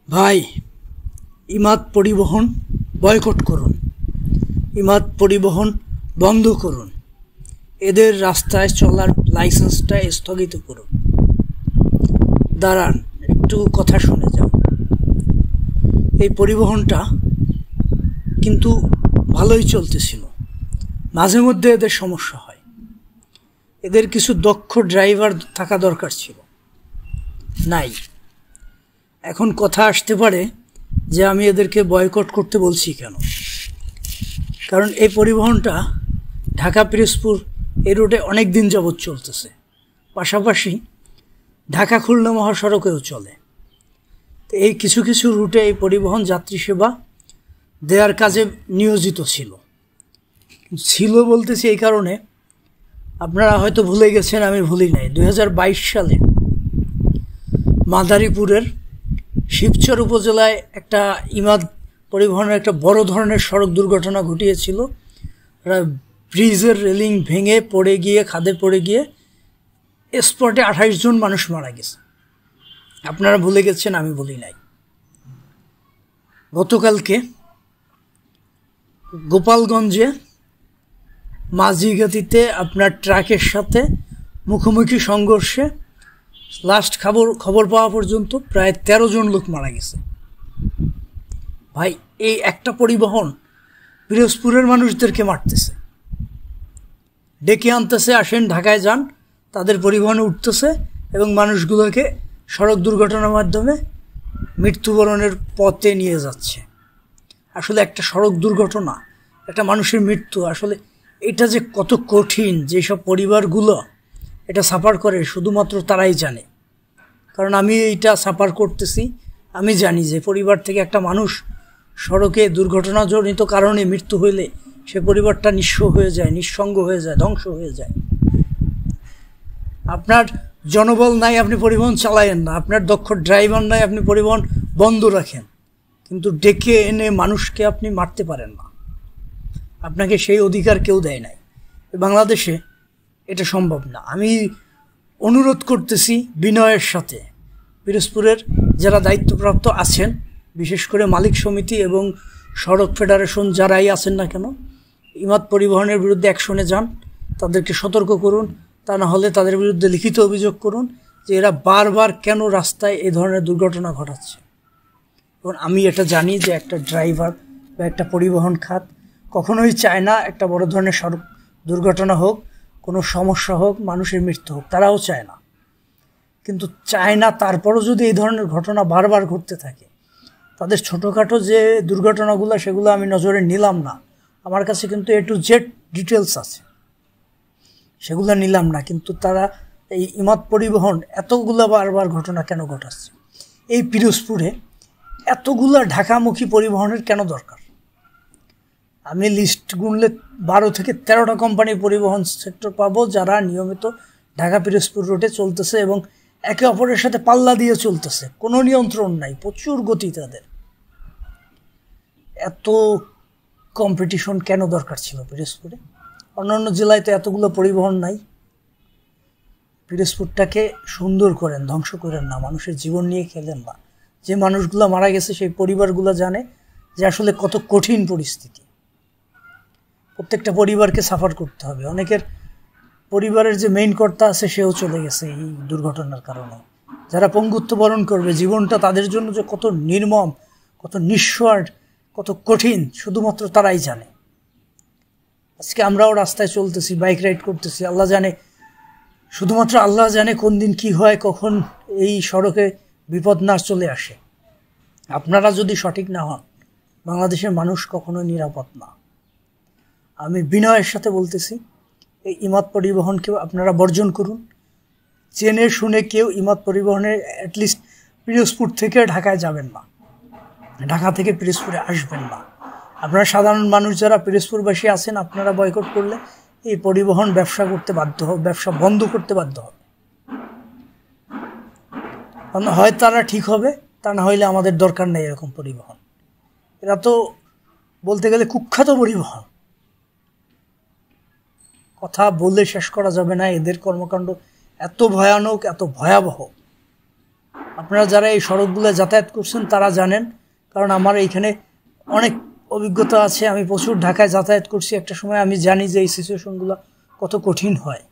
ভাই, ইমাদ পরিবহন বয়কট করুন, ইমাদ পরিবহন বন্ধ করুন, এদের রাস্তায় চলার লাইসেন্সটা স্থগিত করুন। দাঁড়ান, একটু কথা শুনে যাও। এই পরিবহনটা কিন্তু ভালোই চলতেছিল, মাঝে মধ্যে এদের সমস্যা হয়। এদের কিছু দক্ষ ড্রাইভার থাকা দরকার ছিল, নাই। এখন কথা আসতে পারে যে আমি এদেরকে বয়কট করতে বলছি কেন, কারণ এই পরিবহনটা ঢাকা পিরোজপুর এই রুটে অনেক দিন যাবৎ চলতেছে, পাশাপাশি ঢাকা খুলনা মহাসড়কেও চলে। তো এই কিছু কিছু রুটে এই পরিবহন যাত্রী সেবা দেওয়ার কাজে নিয়োজিত ছিল বলতেছি এই কারণে, আপনারা হয়তো ভুলে গেছেন, আমি ভুলি নাই। 2022 সালে মাদারীপুরের শিবচর উপজেলায় একটা ইমাদ পরিবহনের একটা বড় ধরনের সড়ক দুর্ঘটনা ঘটিয়েছিল। ব্রিজের রেলিং ভেঙে পড়ে গিয়ে, খাদে পড়ে গিয়ে স্পটে 28 জন মানুষ মারা গেছে। আপনারা ভুলে গেছেন, আমি বলি নাই। গতকালকে গোপালগঞ্জে মাঝিগাতিতে আপনার ট্রাকের সাথে মুখোমুখি সংঘর্ষে লাস্ট খবর পাওয়া পর্যন্ত প্রায় 13 জন লোক মারা গেছে। ভাই, এই একটা পরিবহন পিরোজপুরের মানুষদেরকে মারতেছে, ডেকে আনতেছে, আসেন ঢাকায় যান, তাদের পরিবহনে উঠতেছে এবং মানুষগুলোকে সড়ক দুর্ঘটনার মাধ্যমে মৃত্যুবরণের পথে নিয়ে যাচ্ছে। আসলে একটা সড়ক দুর্ঘটনা, একটা মানুষের মৃত্যু, আসলে এটা যে কত কঠিন, যেসব পরিবারগুলো এটা সাফার করে শুধুমাত্র তারাই জানে। কারণ আমি এইটা সাফার করতেছি, আমি জানি যে পরিবার থেকে একটা মানুষ সড়কে দুর্ঘটনাজনিত কারণে মৃত্যু হইলে সে পরিবারটা নিঃস্ব হয়ে যায়, নিঃসঙ্গ হয়ে যায়, ধ্বংস হয়ে যায়। আপনার জনবল নাই, আপনি পরিবহন চালায়েন না, আপনার দক্ষ ড্রাইভার নাই, আপনি পরিবহন বন্ধ রাখেন, কিন্তু ডেকে এনে মানুষকে আপনি মারতে পারেন না। আপনাকে সেই অধিকার কেউ দেয় নাই। বাংলাদেশে এটা সম্ভব না। আমি অনুরোধ করতেছি বিনয়ের সাথে, পিরোজপুরের যারা দায়িত্বপ্রাপ্ত আছেন, বিশেষ করে মালিক সমিতি এবং সড়ক ফেডারেশন যারাই আছেন না কেন, ইমাদ পরিবহনের বিরুদ্ধে অ্যাকশনে যান, তাদেরকে সতর্ক করুন। তা না হলে তাদের বিরুদ্ধে লিখিত অভিযোগ করুন যে এরা বারবার কেন রাস্তায় এই ধরনের দুর্ঘটনা ঘটাচ্ছে। এবং আমি এটা জানি যে একটা ড্রাইভার বা একটা পরিবহন খাত কখনোই চায় না একটা বড় ধরনের সড়ক দুর্ঘটনা হোক, কোনো সমস্যা হোক, মানুষের মৃত্যু হোক, তারাও চায় না। কিন্তু চায় না, তারপরও যদি এই ধরনের ঘটনা বারবার ঘটতে থাকে, তাদের ছোটোখাটো যে দুর্ঘটনাগুলো সেগুলো আমি নজরে নিলাম না, আমার কাছে কিন্তু A to Z ডিটেলস আছে, সেগুলো নিলাম না, কিন্তু তারা এই ইমাদ পরিবহন এতগুলা বারবার ঘটনা কেন ঘটাচ্ছে? এই পিরোজপুরে এতগুলা ঢাকামুখী পরিবহনের কেন দরকার? আমি লিস্ট গুনলে 12 থেকে 13টা কোম্পানির পরিবহন সেক্টর পাবো যারা নিয়মিত ঢাকা পিরোজপুর রুটে চলতেছে এবং একে অপরের সাথে পাল্লা দিয়ে চলতেছে, কোনো নিয়ন্ত্রণ নাই, প্রচুর গতি তাদের। এত কম্পিটিশন কেন দরকার ছিল পিরোজপুরে? অন্যান্য জেলায় তো এতগুলো পরিবহন নাই। পিরোজপুরটাকে সুন্দর করেন, ধ্বংস করেন না, মানুষের জীবন নিয়ে খেলেন না। যে মানুষগুলো মারা গেছে সেই পরিবারগুলো জানে যে আসলে কত কঠিন পরিস্থিতি। প্রত্যেকটা পরিবারকে সাফার করতে হবে। অনেকের পরিবারের যে মেইন কর্তা আছে সেও চলে গেছে এই দুর্ঘটনার কারণে। যারা পঙ্গুত্ব বরণ করবে, জীবনটা তাদের জন্য যে কত নির্মম, কত নিঃস্ব, কত কঠিন, শুধুমাত্র তারাই জানে। আজকে আমরাও রাস্তায় চলতেছি, বাইক রাইড করতেছি, আল্লাহ জানে, শুধুমাত্র আল্লাহ জানে কোন দিন কি হয়, কখন এই সড়কে বিপদ না চলে আসে। আপনারা যদি সঠিক না হন, বাংলাদেশের মানুষ কখনোই নিরাপদ না। আমি বিনয়ের সাথে বলতেছি, এই ইমাদ পরিবহনকে আপনারা বর্জন করুন। জেনে শুনে কেউ ইমাদ পরিবহনে অ্যাটলিস্ট পিরোজপুর থেকে ঢাকায় যাবেন না, ঢাকা থেকে পিরোজপুরে আসবেন না। আপনারা সাধারণ মানুষ যারা পিরোজপুরবাসী আছেন, আপনারা বয়কট করলে এই পরিবহন ব্যবসা করতে বাধ্য হবে, ব্যবসা বন্ধ করতে বাধ্য হবে। হয় তারা ঠিক হবে, তা না হইলে আমাদের দরকার নেই এরকম পরিবহন। এরা তো বলতে গেলে কুখ্যাত পরিবহন, কথা বললে শেষ করা যাবে না। এদের কর্মকাণ্ড এত ভয়ানক, এত ভয়াবহ। আপনারা যারা এই সড়কগুলো যাতায়াত করছেন তারা জানেন, কারণ আমার এইখানে অনেক অভিজ্ঞতা আছে। আমি প্রচুর ঢাকায় যাতায়াত করছি একটা সময়, আমি জানি যে এই সিচুয়েশনগুলো কত কঠিন হয়।